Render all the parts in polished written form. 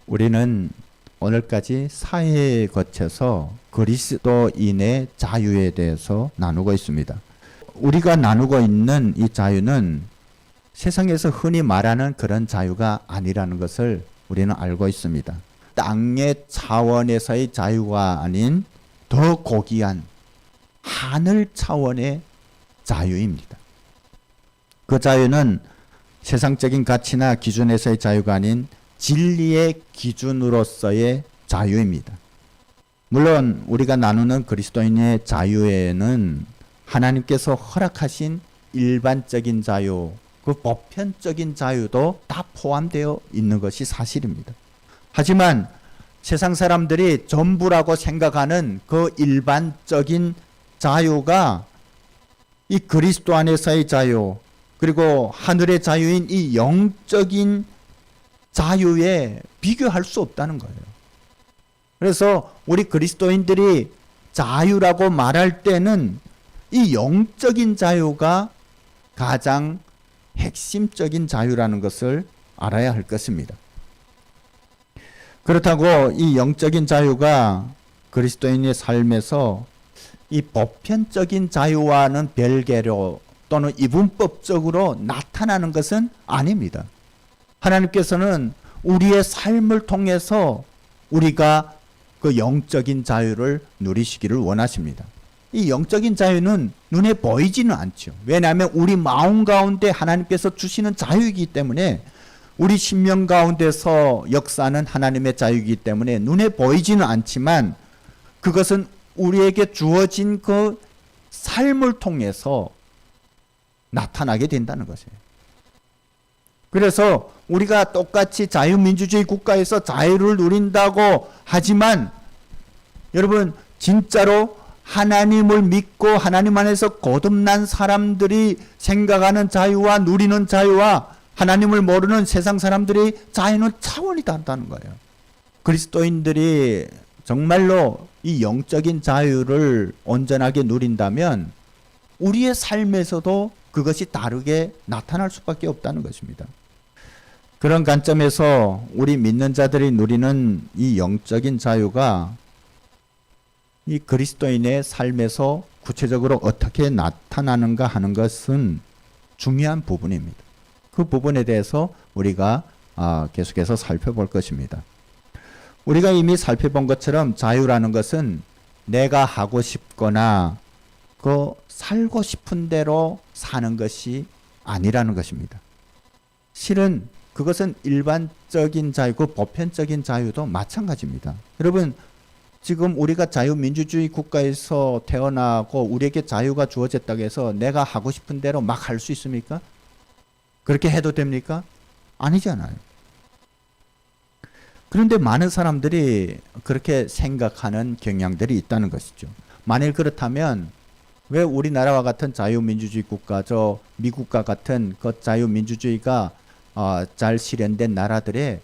우리는 오늘까지 사회에 거쳐서 그리스도인의 자유에 대해서 나누고 있습니다. 우리가 나누고 있는 이 자유는 세상에서 흔히 말하는 그런 자유가 아니라는 것을 우리는 알고 있습니다. 땅의 차원에서의 자유가 아닌 더 고귀한 하늘 차원의 자유입니다. 그 자유는 세상적인 가치나 기준에서의 자유가 아닌 진리의 기준으로서의 자유입니다. 물론 우리가 나누는 그리스도인의 자유에는 하나님께서 허락하신 일반적인 자유, 그 보편적인 자유도 다 포함되어 있는 것이 사실입니다. 하지만 세상 사람들이 전부라고 생각하는 그 일반적인 자유가 이 그리스도 안에서의 자유, 그리고 하늘의 자유인 이 영적인 자유에 비교할 수 없다는 거예요. 그래서 우리 그리스도인들이 자유라고 말할 때는 이 영적인 자유가 가장 핵심적인 자유라는 것을 알아야 할 것입니다. 그렇다고 이 영적인 자유가 그리스도인의 삶에서 이 보편적인 자유와는 별개로 또는 이분법적으로 나타나는 것은 아닙니다. 하나님께서는 우리의 삶을 통해서 우리가 그 영적인 자유를 누리시기를 원하십니다. 이 영적인 자유는 눈에 보이지는 않죠. 왜냐하면 우리 마음 가운데 하나님께서 주시는 자유이기 때문에, 우리 심령 가운데서 역사하는 하나님의 자유이기 때문에 눈에 보이지는 않지만 그것은 우리에게 주어진 그 삶을 통해서 나타나게 된다는 것이에요. 그래서 우리가 똑같이 자유민주주의 국가에서 자유를 누린다고 하지만, 여러분 진짜로 하나님을 믿고 하나님 안에서 거듭난 사람들이 생각하는 자유와 누리는 자유와 하나님을 모르는 세상 사람들의 자유는 차원이 다르다는 거예요. 그리스도인들이 정말로 이 영적인 자유를 온전하게 누린다면 우리의 삶에서도 그것이 다르게 나타날 수밖에 없다는 것입니다. 그런 관점에서 우리 믿는 자들이 누리는 이 영적인 자유가 이 그리스도인의 삶에서 구체적으로 어떻게 나타나는가 하는 것은 중요한 부분입니다. 그 부분에 대해서 우리가 계속해서 살펴볼 것입니다. 우리가 이미 살펴본 것처럼 자유라는 것은 내가 하고 싶거나 그 살고 싶은 대로 사는 것이 아니라는 것입니다. 실은 그것은 일반적인 자유고 보편적인 자유도 마찬가지입니다. 여러분, 지금 우리가 자유민주주의 국가에서 태어나고 우리에게 자유가 주어졌다고 해서 내가 하고 싶은 대로 막 할 수 있습니까? 그렇게 해도 됩니까? 아니잖아요. 그런데 많은 사람들이 그렇게 생각하는 경향들이 있다는 것이죠. 만일 그렇다면 왜 우리나라와 같은 자유민주주의 국가, 저 미국과 같은 그 자유민주주의가 잘 실현된 나라들의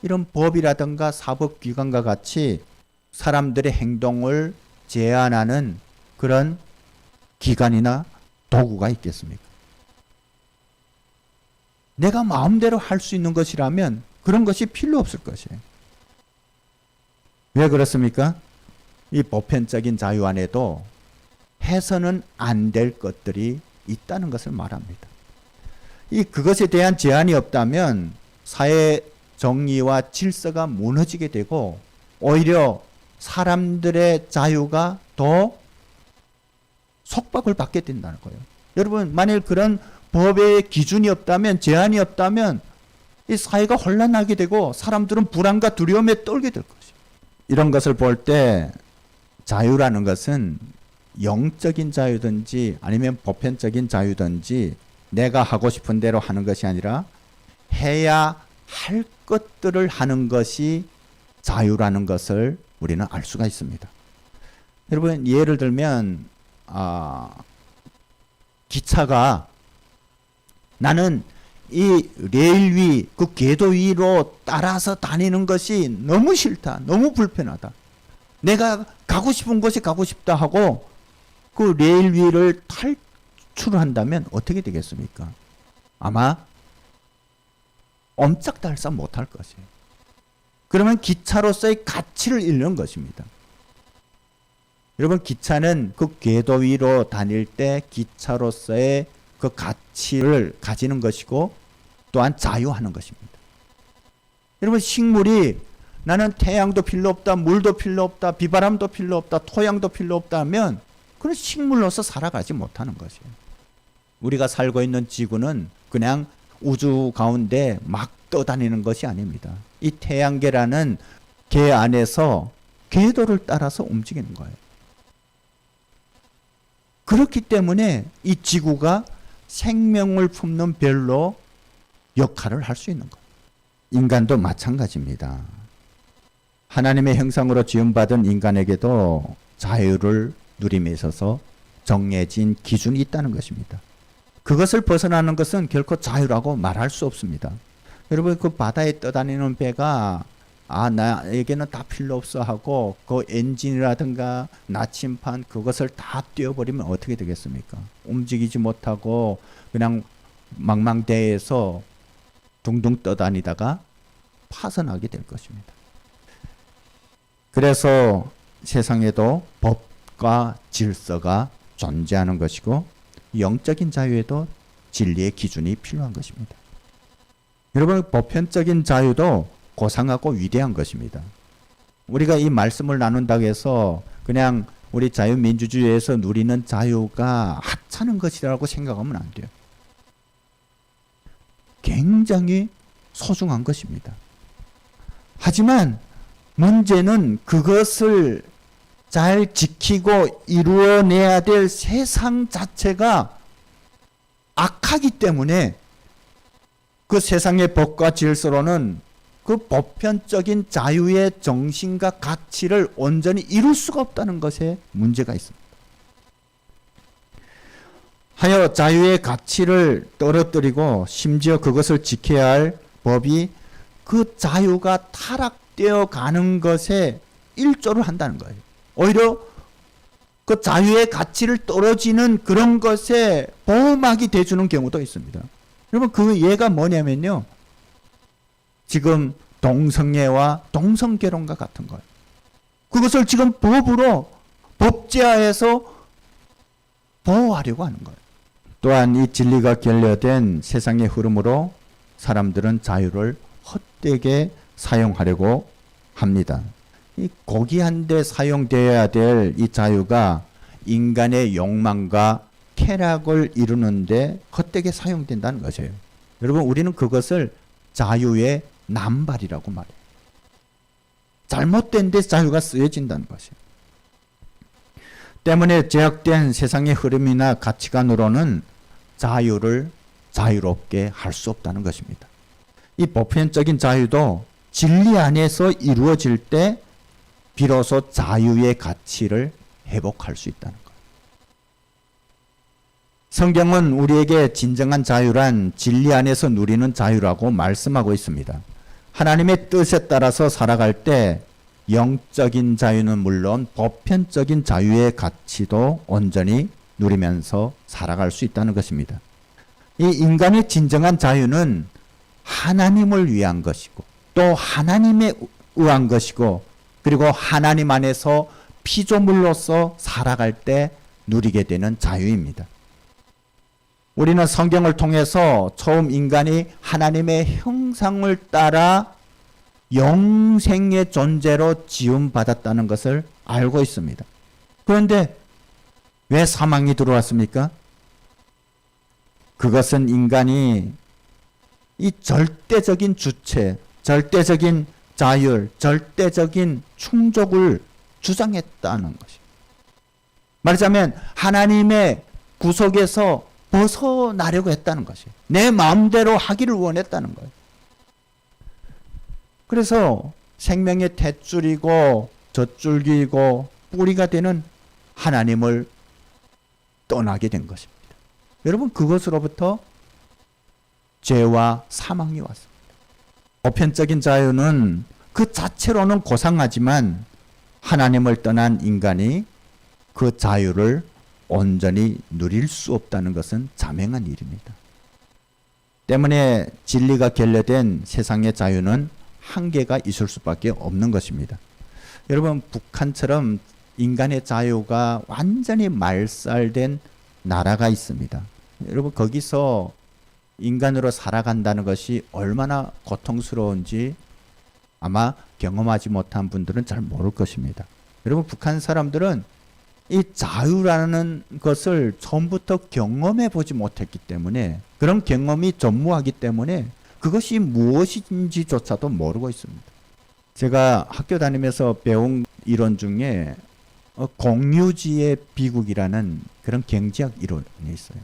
이런 법이라든가 사법기관과 같이 사람들의 행동을 제한하는 그런 기관이나 도구가 있겠습니까? 내가 마음대로 할 수 있는 것이라면 그런 것이 필요 없을 것이에요. 왜 그렇습니까? 이 보편적인 자유 안에도 해서는 안 될 것들이 있다는 것을 말합니다. 그것에 대한 제한이 없다면 사회 정의와 질서가 무너지게 되고 오히려 사람들의 자유가 더 속박을 받게 된다는 거예요. 여러분, 만일 그런 법의 기준이 없다면, 제한이 없다면 이 사회가 혼란하게 되고 사람들은 불안과 두려움에 떨게 될 것이에요. 이런 것을 볼 때 자유라는 것은 영적인 자유든지 아니면 보편적인 자유든지 내가 하고 싶은 대로 하는 것이 아니라 해야 할 것들을 하는 것이 자유라는 것을 우리는 알 수가 있습니다. 여러분, 예를 들면 기차가 나는 이 레일 위, 그 궤도 위로 따라서 다니는 것이 너무 싫다, 너무 불편하다, 내가 가고 싶은 곳에 가고 싶다 하고 그 레일 위를 탈출한다면 어떻게 되겠습니까? 아마 옴짝달싹 못할 것이에요. 그러면 기차로서의 가치를 잃는 것입니다. 여러분, 기차는 그 궤도 위로 다닐 때 기차로서의 그 가치를 가지는 것이고 또한 자유하는 것입니다. 여러분, 식물이 나는 태양도 필요 없다, 물도 필요 없다, 비바람도 필요 없다, 토양도 필요 없다 하면 그런 식물로서 살아가지 못하는 것이에요. 우리가 살고 있는 지구는 그냥 우주 가운데 막 떠다니는 것이 아닙니다. 이 태양계라는 계 안에서 궤도를 따라서 움직이는 거예요. 그렇기 때문에 이 지구가 생명을 품는 별로 역할을 할 수 있는 거예요. 인간도 마찬가지입니다. 하나님의 형상으로 지음받은 인간에게도 자유를 누림에 있어서 정해진 기준이 있다는 것입니다. 그것을 벗어나는 것은 결코 자유라고 말할 수 없습니다. 여러분, 그 바다에 떠다니는 배가 나에게는 다 필요 없어 하고 그 엔진이라든가 나침판 그것을 다 띄워버리면 어떻게 되겠습니까? 움직이지 못하고 그냥 망망대해에서 둥둥 떠다니다가 파손하게 될 것입니다. 그래서 세상에도 법과 질서가 존재하는 것이고 영적인 자유에도 진리의 기준이 필요한 것입니다. 여러분, 보편적인 자유도 고상하고 위대한 것입니다. 우리가 이 말씀을 나눈다고 해서 그냥 우리 자유민주주의에서 누리는 자유가 하찮은 것이라고 생각하면 안 돼요. 굉장히 소중한 것입니다. 하지만 문제는 그것을 잘 지키고 이루어내야 될 세상 자체가 악하기 때문에 그 세상의 법과 질서로는 그 보편적인 자유의 정신과 가치를 온전히 이룰 수가 없다는 것에 문제가 있습니다. 하여 자유의 가치를 떨어뜨리고 심지어 그것을 지켜야 할 법이 그 자유가 타락되어 가는 것에 일조를 한다는 거예요. 오히려 그 자유의 가치를 떨어지는 그런 것에 보호막이 돼주는 경우도 있습니다. 여러분, 그 예가 뭐냐면요, 지금 동성애와 동성결혼과 같은 거예요. 그것을 지금 법으로 법제화해서 보호하려고 하는 거예요. 또한 이 진리가 결여된 세상의 흐름으로 사람들은 자유를 헛되게 사용하려고 합니다. 이 고귀한데 사용되어야 될 이 자유가 인간의 욕망과 쾌락을 이루는데 헛되게 사용된다는 것이에요. 여러분, 우리는 그것을 자유의 남발이라고 말해요. 잘못된 데 자유가 쓰여진다는 것이에요. 때문에 제약된 세상의 흐름이나 가치관으로는 자유를 자유롭게 할 수 없다는 것입니다. 이 보편적인 자유도 진리 안에서 이루어질 때 비로소 자유의 가치를 회복할 수 있다는 것. 성경은 우리에게 진정한 자유란 진리 안에서 누리는 자유라고 말씀하고 있습니다. 하나님의 뜻에 따라서 살아갈 때 영적인 자유는 물론 보편적인 자유의 가치도 온전히 누리면서 살아갈 수 있다는 것입니다. 이 인간의 진정한 자유는 하나님을 위한 것이고 또 하나님에 의한 것이고 그리고 하나님 안에서 피조물로서 살아갈 때 누리게 되는 자유입니다. 우리는 성경을 통해서 처음 인간이 하나님의 형상을 따라 영생의 존재로 지음받았다는 것을 알고 있습니다. 그런데 왜 사망이 들어왔습니까? 그것은 인간이 이 절대적인 주체, 절대적인 자율, 절대적인 충족을 주장했다는 것입니다. 말하자면 하나님의 구속에서 벗어나려고 했다는 것이에요. 내 마음대로 하기를 원했다는 거예요. 그래서 생명의 탯줄이고 젖줄기이고 뿌리가 되는 하나님을 떠나게 된 것입니다. 여러분, 그것으로부터 죄와 사망이 왔습니다. 보편적인 자유는 그 자체로는 고상하지만 하나님을 떠난 인간이 그 자유를 온전히 누릴 수 없다는 것은 자명한 일입니다. 때문에 진리가 결여된 세상의 자유는 한계가 있을 수밖에 없는 것입니다. 여러분, 북한처럼 인간의 자유가 완전히 말살된 나라가 있습니다. 여러분, 거기서 인간으로 살아간다는 것이 얼마나 고통스러운지 아마 경험하지 못한 분들은 잘 모를 것입니다. 여러분, 북한 사람들은 이 자유라는 것을 처음부터 경험해 보지 못했기 때문에, 그런 경험이 전무하기 때문에 그것이 무엇인지조차도 모르고 있습니다. 제가 학교 다니면서 배운 이론 중에 공유지의 비극이라는 그런 경제학 이론이 있어요.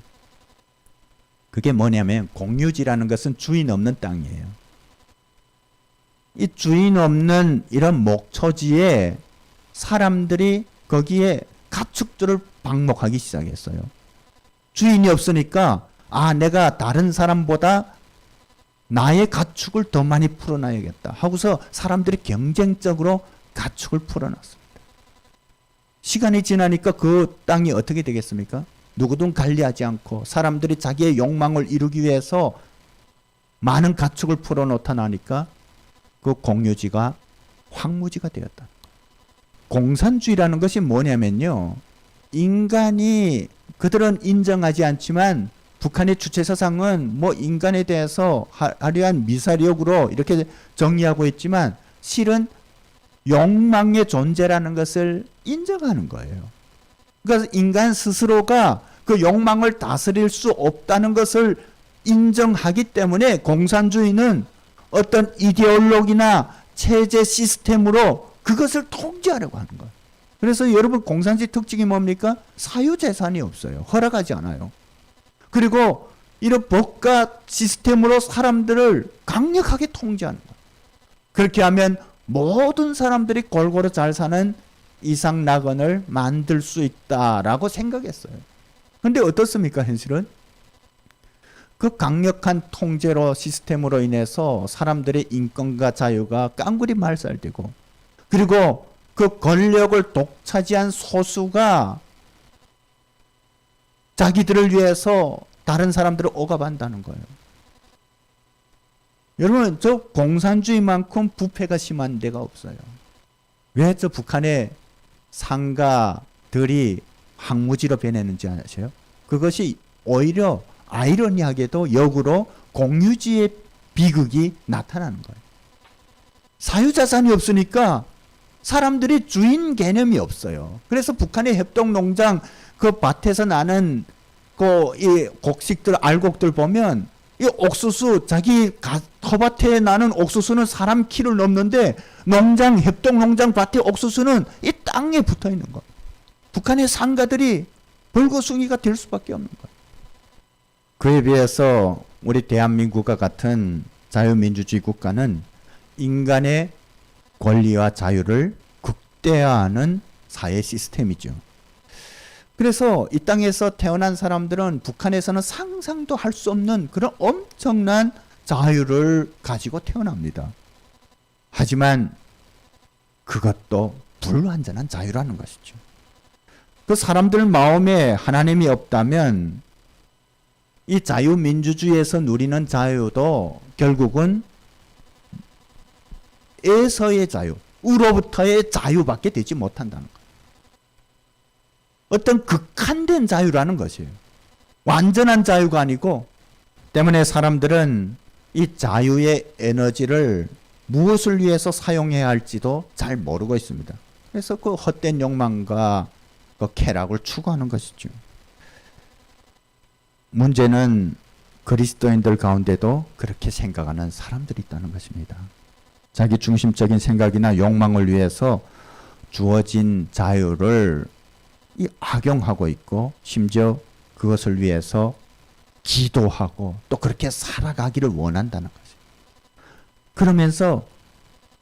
그게 뭐냐면, 공유지라는 것은 주인 없는 땅이에요. 이 주인 없는 이런 목초지에 사람들이 거기에 가축들을 방목하기 시작했어요. 주인이 없으니까 내가 다른 사람보다 나의 가축을 더 많이 풀어놔야겠다 하고서 사람들이 경쟁적으로 가축을 풀어놨습니다. 시간이 지나니까 그 땅이 어떻게 되겠습니까? 누구든 관리하지 않고 사람들이 자기의 욕망을 이루기 위해서 많은 가축을 풀어놓다 나니까 그 공유지가 황무지가 되었다. 공산주의라는 것이 뭐냐면요, 인간이, 그들은 인정하지 않지만 북한의 주체사상은 뭐 인간에 대해서 화려한 미사력으로 이렇게 정의하고 있지만 실은 욕망의 존재라는 것을 인정하는 거예요. 그러니까 인간 스스로가 그 욕망을 다스릴 수 없다는 것을 인정하기 때문에 공산주의는 어떤 이데올로기나 체제 시스템으로 그것을 통제하려고 하는 거예요. 그래서 여러분, 공산주의 특징이 뭡니까? 사유재산이 없어요. 허락하지 않아요. 그리고 이런 법과 시스템으로 사람들을 강력하게 통제하는 거예요. 그렇게 하면 모든 사람들이 골고루 잘 사는 이상낙원을 만들 수 있다라고 생각했어요. 그런데 어떻습니까, 현실은? 그 강력한 통제로, 시스템으로 인해서 사람들의 인권과 자유가 깡그리 말살되고, 그리고 그 권력을 독차지한 소수가 자기들을 위해서 다른 사람들을 억압한다는 거예요. 여러분, 저 공산주의만큼 부패가 심한 데가 없어요. 왜 저 북한의 상가들이 황무지로 변했는지 아세요? 그것이 오히려 아이러니하게도 역으로 공유지의 비극이 나타나는 거예요. 사유자산이 없으니까 사람들이 주인 개념이 없어요. 그래서 북한의 협동농장 그 밭에서 나는 이 곡식들, 알곡들 보면 이 옥수수, 자기 텃밭에 나는 옥수수는 사람 키를 넘는데 협동농장 밭의 옥수수는 이 땅에 붙어 있는 거예요. 북한의 상가들이 벌거숭이가 될 수밖에 없는 거예요. 그에 비해서 우리 대한민국과 같은 자유민주주의 국가는 인간의 권리와 자유를 극대화하는 사회 시스템이죠. 그래서 이 땅에서 태어난 사람들은 북한에서는 상상도 할 수 없는 그런 엄청난 자유를 가지고 태어납니다. 하지만 그것도 불완전한 자유라는 것이죠. 그 사람들 마음에 하나님이 없다면 이 자유민주주의에서 누리는 자유도 결국은 에서의 자유, 우로부터의 자유밖에 되지 못한다는 거예요. 어떤 극한된 자유라는 것이에요. 완전한 자유가 아니고, 때문에 사람들은 이 자유의 에너지를 무엇을 위해서 사용해야 할지도 잘 모르고 있습니다. 그래서 그 헛된 욕망과 그 쾌락을 추구하는 것이죠. 문제는 그리스도인들 가운데도 그렇게 생각하는 사람들이 있다는 것입니다. 자기 중심적인 생각이나 욕망을 위해서 주어진 자유를 악용하고 있고, 심지어 그것을 위해서 기도하고 또 그렇게 살아가기를 원한다는 거죠. 그러면서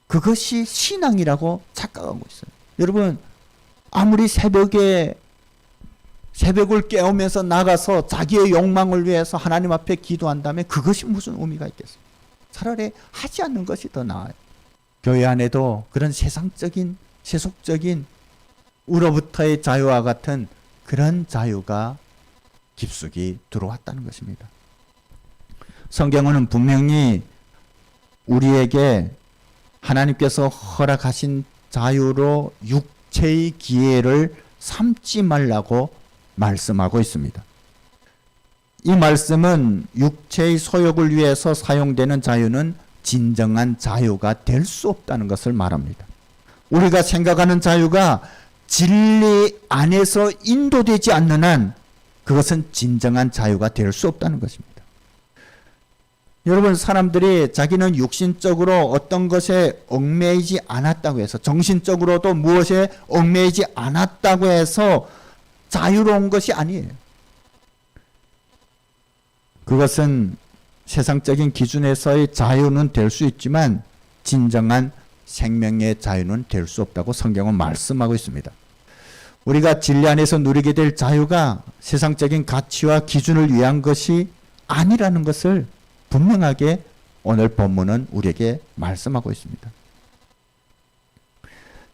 그것이 신앙이라고 착각하고 있어요. 여러분, 아무리 새벽을 깨우면서 나가서 자기의 욕망을 위해서 하나님 앞에 기도한다면 그것이 무슨 의미가 있겠어요? 차라리 하지 않는 것이 더 나아요. 교회 안에도 그런 세상적인, 세속적인 우로부터의 자유와 같은 그런 자유가 깊숙이 들어왔다는 것입니다. 성경은 분명히 우리에게 하나님께서 허락하신 자유로 육체의 기회를 삼지 말라고 말씀하고 있습니다. 이 말씀은 육체의 소욕을 위해서 사용되는 자유는 진정한 자유가 될 수 없다는 것을 말합니다. 우리가 생각하는 자유가 진리 안에서 인도되지 않는 한 그것은 진정한 자유가 될 수 없다는 것입니다. 여러분, 사람들이 자기는 육신적으로 어떤 것에 얽매이지 않았다고 해서, 정신적으로도 무엇에 얽매이지 않았다고 해서 자유로운 것이 아니에요. 그것은 세상적인 기준에서의 자유는 될 수 있지만 진정한 생명의 자유는 될 수 없다고 성경은 말씀하고 있습니다. 우리가 진리 안에서 누리게 될 자유가 세상적인 가치와 기준을 위한 것이 아니라는 것을 분명하게 오늘 본문은 우리에게 말씀하고 있습니다.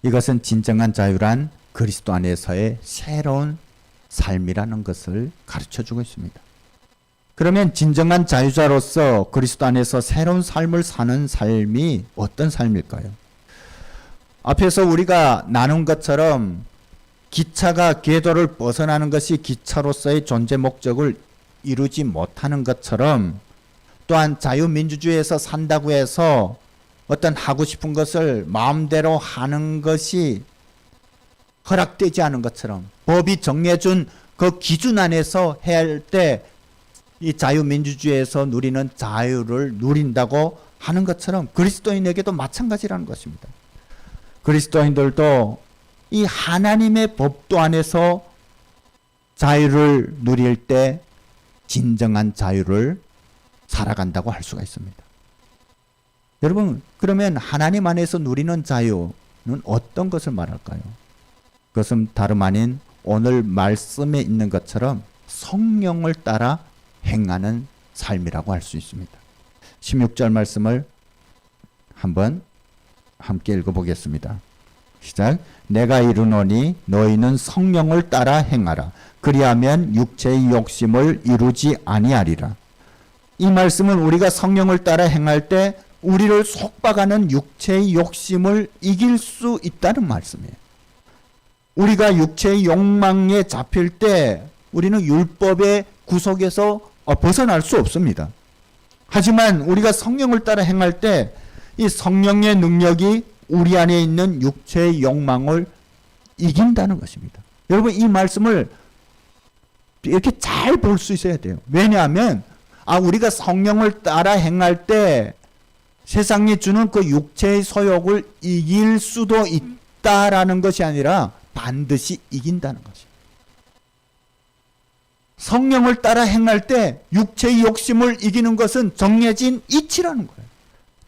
이것은 진정한 자유란 그리스도 안에서의 새로운 삶이라는 것을 가르쳐주고 있습니다. 그러면 진정한 자유자로서 그리스도 안에서 새로운 삶을 사는 삶이 어떤 삶일까요? 앞에서 우리가 나눈 것처럼 기차가 궤도를 벗어나는 것이 기차로서의 존재 목적을 이루지 못하는 것처럼, 또한 자유민주주의에서 산다고 해서 어떤 하고 싶은 것을 마음대로 하는 것이 허락되지 않은 것처럼, 법이 정해준 그 기준 안에서 해야 할 때 이 자유민주주의에서 누리는 자유를 누린다고 하는 것처럼 그리스도인에게도 마찬가지라는 것입니다. 그리스도인들도 이 하나님의 법도 안에서 자유를 누릴 때 진정한 자유를 살아간다고 할 수가 있습니다. 여러분, 그러면 하나님 안에서 누리는 자유는 어떤 것을 말할까요? 그것은 다름 아닌 오늘 말씀에 있는 것처럼 성령을 따라 행하는 삶이라고 할 수 있습니다. 16절 말씀을 한번 함께 읽어보겠습니다. 시작. 내가 이르노니 너희는 성령을 따라 행하라. 그리하면 육체의 욕심을 이루지 아니하리라. 이 말씀은 우리가 성령을 따라 행할 때 우리를 속박하는 육체의 욕심을 이길 수 있다는 말씀이에요. 우리가 육체의 욕망에 잡힐 때 우리는 율법의 구속에서 벗어날 수 없습니다. 하지만 우리가 성령을 따라 행할 때 이 성령의 능력이 우리 안에 있는 육체의 욕망을 이긴다는 것입니다. 여러분, 이 말씀을 이렇게 잘 볼 수 있어야 돼요. 왜냐하면 우리가 성령을 따라 행할 때 세상이 주는 그 육체의 소욕을 이길 수도 있다라는 것이 아니라 반드시 이긴다는 것입니다. 성령을 따라 행할 때 육체의 욕심을 이기는 것은 정해진 이치라는 거예요.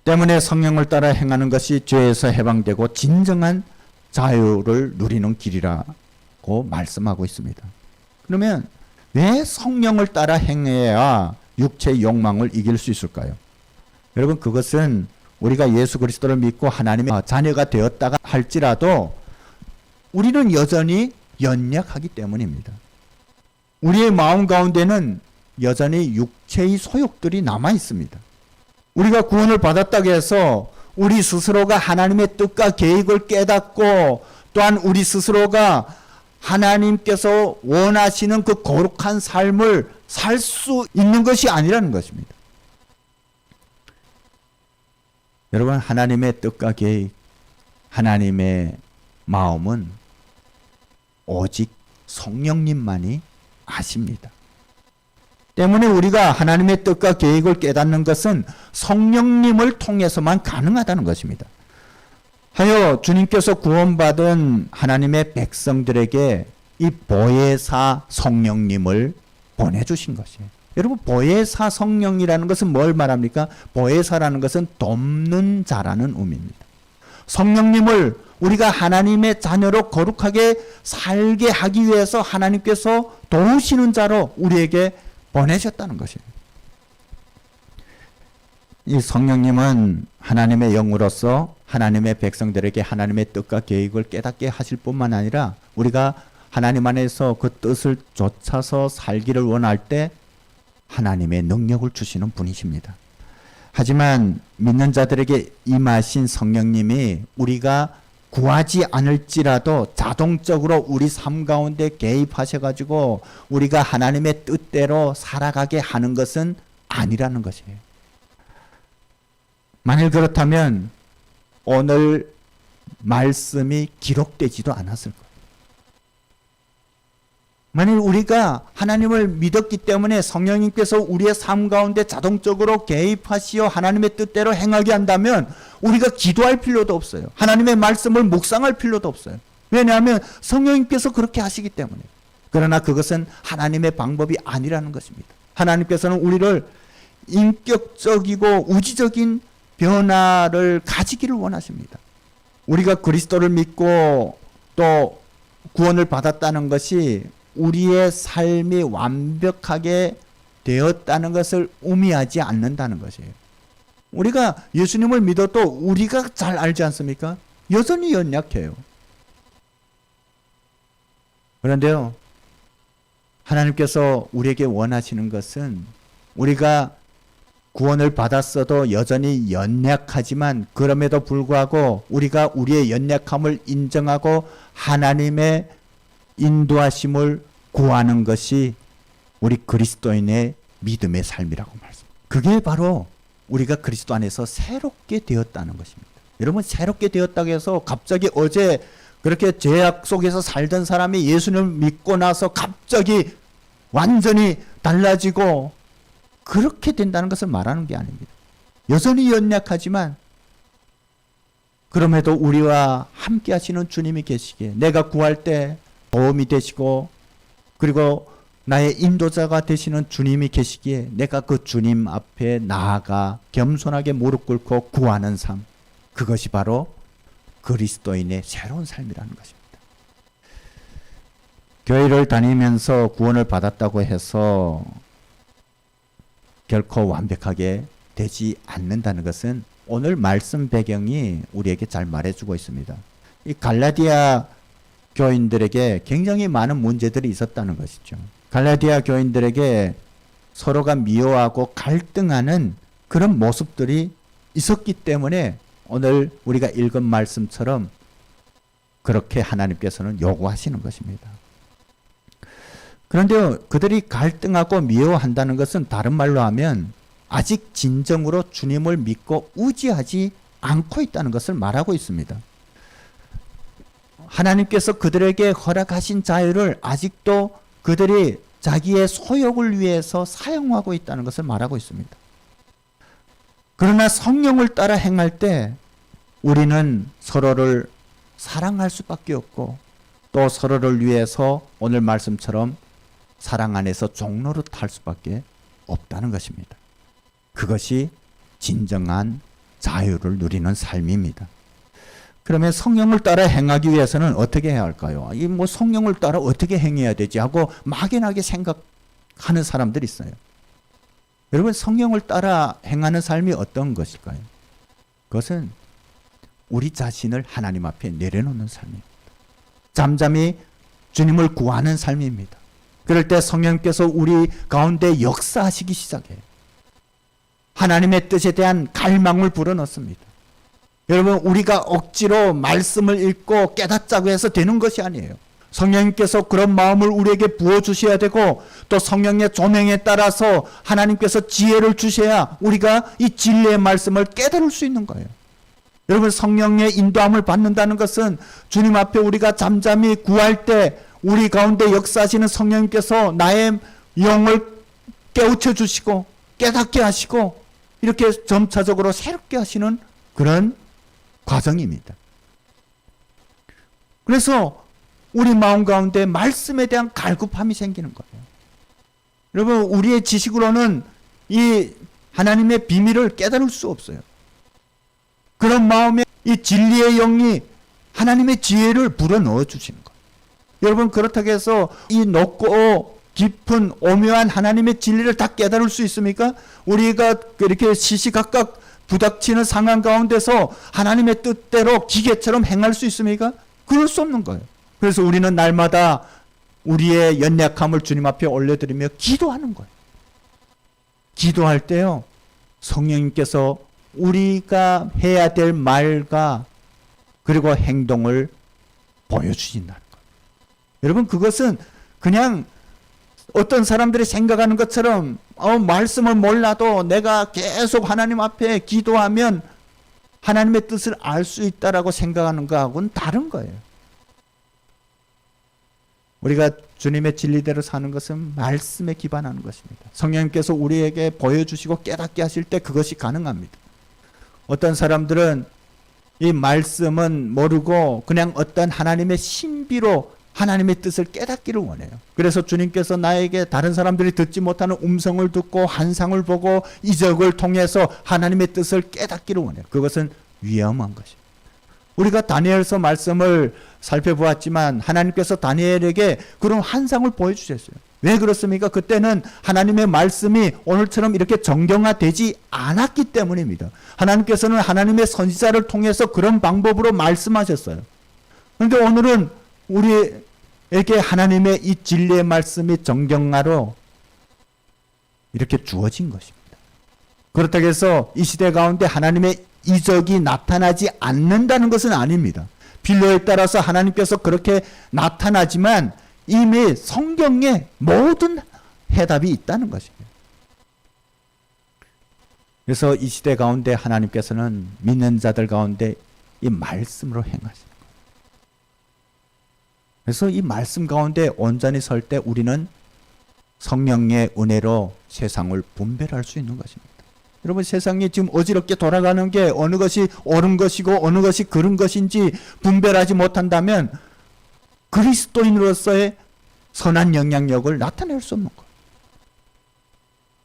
때문에 성령을 따라 행하는 것이 죄에서 해방되고 진정한 자유를 누리는 길이라고 말씀하고 있습니다. 그러면 왜 성령을 따라 행해야 육체의 욕망을 이길 수 있을까요? 여러분, 그것은 우리가 예수 그리스도를 믿고 하나님의 자녀가 되었다가 할지라도 우리는 여전히 연약하기 때문입니다. 우리의 마음 가운데는 여전히 육체의 소욕들이 남아 있습니다. 우리가 구원을 받았다고 해서 우리 스스로가 하나님의 뜻과 계획을 깨닫고, 또한 우리 스스로가 하나님께서 원하시는 그 거룩한 삶을 살 수 있는 것이 아니라는 것입니다. 여러분, 하나님의 뜻과 계획, 하나님의 마음은 오직 성령님만이 아십니다. 때문에 우리가 하나님의 뜻과 계획을 깨닫는 것은 성령님을 통해서만 가능하다는 것입니다. 하여 주님께서 구원받은 하나님의 백성들에게 이 보혜사 성령님을 보내주신 것이에요. 여러분, 보혜사 성령이라는 것은 뭘 말합니까? 보혜사라는 것은 돕는 자라는 의미입니다. 성령님을 우리가 하나님의 자녀로 거룩하게 살게 하기 위해서 하나님께서 도우시는 자로 우리에게 보내셨다는 것이에요. 이 성령님은 하나님의 영으로서 하나님의 백성들에게 하나님의 뜻과 계획을 깨닫게 하실 뿐만 아니라 우리가 하나님 안에서 그 뜻을 좇아서 살기를 원할 때 하나님의 능력을 주시는 분이십니다. 하지만 믿는 자들에게 임하신 성령님이 우리가 구하지 않을지라도 자동적으로 우리 삶 가운데 개입하셔가지고 우리가 하나님의 뜻대로 살아가게 하는 것은 아니라는 것이에요. 만일 그렇다면 오늘 말씀이 기록되지도 않았을 거예요. 만일 우리가 하나님을 믿었기 때문에 성령님께서 우리의 삶 가운데 자동적으로 개입하시어 하나님의 뜻대로 행하게 한다면 우리가 기도할 필요도 없어요. 하나님의 말씀을 묵상할 필요도 없어요. 왜냐하면 성령님께서 그렇게 하시기 때문에. 그러나 그것은 하나님의 방법이 아니라는 것입니다. 하나님께서는 우리를 인격적이고 우주적인 변화를 가지기를 원하십니다. 우리가 그리스도를 믿고 또 구원을 받았다는 것이 우리의 삶이 완벽하게 되었다는 것을 의미하지 않는다는 것이에요. 우리가 예수님을 믿어도 우리가 잘 알지 않습니까? 여전히 연약해요. 그런데요, 하나님께서 우리에게 원하시는 것은 우리가 구원을 받았어도 여전히 연약하지만 그럼에도 불구하고 우리가 우리의 연약함을 인정하고 하나님의 인도하심을 구하는 것이 우리 그리스도인의 믿음의 삶이라고 말씀합니다. 그게 바로 우리가 그리스도 안에서 새롭게 되었다는 것입니다. 여러분, 새롭게 되었다고 해서 갑자기 어제 그렇게 죄악 속에서 살던 사람이 예수님을 믿고 나서 갑자기 완전히 달라지고 그렇게 된다는 것을 말하는 게 아닙니다. 여전히 연약하지만 그럼에도 우리와 함께 하시는 주님이 계시기에 내가 구할 때 도움이 되시고 그리고 나의 인도자가 되시는 주님이 계시기에 내가 그 주님 앞에 나아가 겸손하게 무릎 꿇고 구하는 삶, 그것이 바로 그리스도인의 새로운 삶이라는 것입니다. 교회를 다니면서 구원을 받았다고 해서 결코 완벽하게 되지 않는다는 것은 오늘 말씀 배경이 우리에게 잘 말해주고 있습니다. 이 갈라디아 교인들에게 굉장히 많은 문제들이 있었다는 것이죠. 갈라디아 교인들에게 서로가 미워하고 갈등하는 그런 모습들이 있었기 때문에 오늘 우리가 읽은 말씀처럼 그렇게 하나님께서는 요구하시는 것입니다. 그런데 그들이 갈등하고 미워한다는 것은 다른 말로 하면 아직 진정으로 주님을 믿고 의지하지 않고 있다는 것을 말하고 있습니다. 하나님께서 그들에게 허락하신 자유를 아직도 그들이 자기의 소욕을 위해서 사용하고 있다는 것을 말하고 있습니다. 그러나 성령을 따라 행할 때 우리는 서로를 사랑할 수밖에 없고 또 서로를 위해서 오늘 말씀처럼 사랑 안에서 종로로 탈 수밖에 없다는 것입니다. 그것이 진정한 자유를 누리는 삶입니다. 그러면 성령을 따라 행하기 위해서는 어떻게 해야 할까요? 이 뭐 성령을 따라 어떻게 행해야 되지 하고 막연하게 생각하는 사람들이 있어요. 여러분, 성령을 따라 행하는 삶이 어떤 것일까요? 그것은 우리 자신을 하나님 앞에 내려놓는 삶입니다. 잠잠히 주님을 구하는 삶입니다. 그럴 때 성령께서 우리 가운데 역사하시기 시작해요. 하나님의 뜻에 대한 갈망을 불어넣습니다. 여러분, 우리가 억지로 말씀을 읽고 깨닫자고 해서 되는 것이 아니에요. 성령님께서 그런 마음을 우리에게 부어주셔야 되고 또 성령의 조명에 따라서 하나님께서 지혜를 주셔야 우리가 이 진리의 말씀을 깨달을 수 있는 거예요. 여러분, 성령의 인도함을 받는다는 것은 주님 앞에 우리가 잠잠히 구할 때 우리 가운데 역사하시는 성령님께서 나의 영을 깨우쳐 주시고 깨닫게 하시고 이렇게 점차적으로 새롭게 하시는 그런 과정입니다. 그래서 우리 마음 가운데 말씀에 대한 갈급함이 생기는 거예요. 여러분, 우리의 지식으로는 이 하나님의 비밀을 깨달을 수 없어요. 그런 마음에 이 진리의 영이 하나님의 지혜를 불어넣어 주시는 거예요. 여러분, 그렇다고 해서 이 높고 깊은 오묘한 하나님의 진리를 다 깨달을 수 있습니까? 우리가 이렇게 시시각각 부닥치는 상황 가운데서 하나님의 뜻대로 기계처럼 행할 수 있습니까? 그럴 수 없는 거예요. 그래서 우리는 날마다 우리의 연약함을 주님 앞에 올려드리며 기도하는 거예요. 기도할 때요, 성령님께서 우리가 해야 될 말과 그리고 행동을 보여주신다는 거예요. 여러분, 그것은 그냥 어떤 사람들이 생각하는 것처럼 말씀을 몰라도 내가 계속 하나님 앞에 기도하면 하나님의 뜻을 알 수 있다라고 생각하는 것하고는 다른 거예요. 우리가 주님의 진리대로 사는 것은 말씀에 기반하는 것입니다. 성령님께서 우리에게 보여주시고 깨닫게 하실 때 그것이 가능합니다. 어떤 사람들은 이 말씀은 모르고 그냥 어떤 하나님의 신비로 하나님의 뜻을 깨닫기를 원해요. 그래서 주님께서 나에게 다른 사람들이 듣지 못하는 음성을 듣고 환상을 보고 이적을 통해서 하나님의 뜻을 깨닫기를 원해요. 그것은 위험한 것입니다. 우리가 다니엘서 말씀을 살펴보았지만 하나님께서 다니엘에게 그런 환상을 보여주셨어요. 왜 그렇습니까? 그때는 하나님의 말씀이 오늘처럼 이렇게 정경화되지 않았기 때문입니다. 하나님께서는 하나님의 선지자를 통해서 그런 방법으로 말씀하셨어요. 그런데 오늘은 우리에게 하나님의 이 진리의 말씀이 정경화로 이렇게 주어진 것입니다. 그렇다고 해서 이 시대 가운데 하나님의 이적이 나타나지 않는다는 것은 아닙니다. 필요에 따라서 하나님께서 그렇게 나타나지만 이미 성경에 모든 해답이 있다는 것입니다. 그래서 이 시대 가운데 하나님께서는 믿는 자들 가운데 이 말씀으로 행하시는 거예요. 그래서 이 말씀 가운데 온전히 설 때 우리는 성령의 은혜로 세상을 분별할 수 있는 것입니다. 여러분, 세상이 지금 어지럽게 돌아가는 게 어느 것이 옳은 것이고 어느 것이 그른 것인지 분별하지 못한다면 그리스도인으로서의 선한 영향력을 나타낼 수 없는 거예요.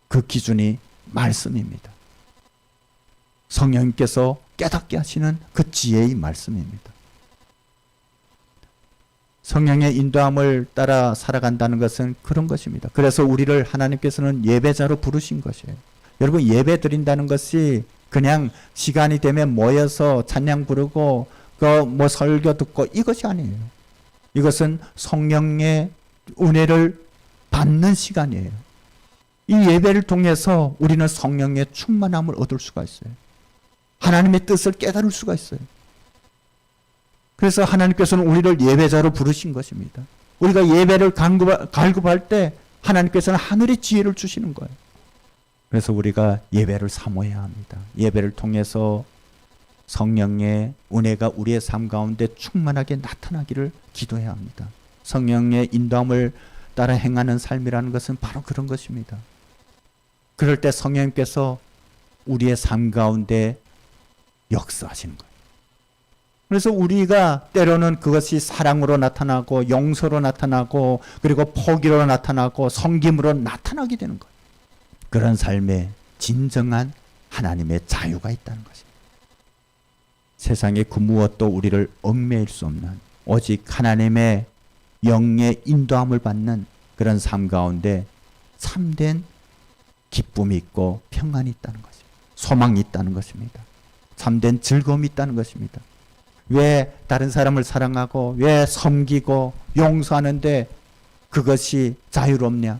그 기준이 말씀입니다. 성령님께서 깨닫게 하시는 그 지혜의 말씀입니다. 성령의 인도함을 따라 살아간다는 것은 그런 것입니다. 그래서 우리를 하나님께서는 예배자로 부르신 것이에요. 여러분, 예배 드린다는 것이 그냥 시간이 되면 모여서 찬양 부르고 뭐 설교 듣고 이것이 아니에요. 이것은 성령의 은혜를 받는 시간이에요. 이 예배를 통해서 우리는 성령의 충만함을 얻을 수가 있어요. 하나님의 뜻을 깨달을 수가 있어요. 그래서 하나님께서는 우리를 예배자로 부르신 것입니다. 우리가 예배를 갈급할 때 하나님께서는 하늘의 지혜를 주시는 거예요. 그래서 우리가 예배를 사모해야 합니다. 예배를 통해서 성령의 은혜가 우리의 삶 가운데 충만하게 나타나기를 기도해야 합니다. 성령의 인도함을 따라 행하는 삶이라는 것은 바로 그런 것입니다. 그럴 때 성령님께서 우리의 삶 가운데 역사하시는 거예요. 그래서 우리가 때로는 그것이 사랑으로 나타나고 용서로 나타나고 그리고 포기로 나타나고 섬김으로 나타나게 되는 거예요. 그런 삶에 진정한 하나님의 자유가 있다는 것입니다. 세상의 그 무엇도 우리를 얽매일 수 없는 오직 하나님의 영의 인도함을 받는 그런 삶 가운데 참된 기쁨이 있고 평안이 있다는 것입니다. 소망이 있다는 것입니다. 참된 즐거움이 있다는 것입니다. 왜 다른 사람을 사랑하고 왜 섬기고 용서하는데 그것이 자유롭냐?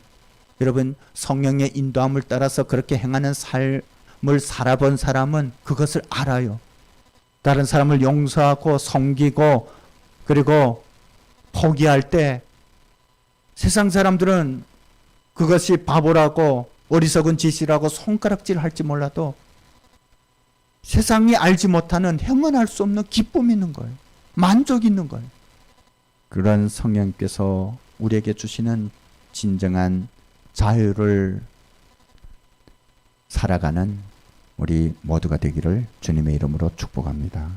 여러분, 성령의 인도함을 따라서 그렇게 행하는 삶을 살아본 사람은 그것을 알아요. 다른 사람을 용서하고 섬기고 그리고 포기할 때 세상 사람들은 그것이 바보라고 어리석은 짓이라고 손가락질 할지 몰라도 세상이 알지 못하는 형언할 수 없는 기쁨이 있는 거예요. 만족이 있는 거예요. 그런 성령께서 우리에게 주시는 진정한 자유를 살아가는 우리 모두가 되기를 주님의 이름으로 축복합니다.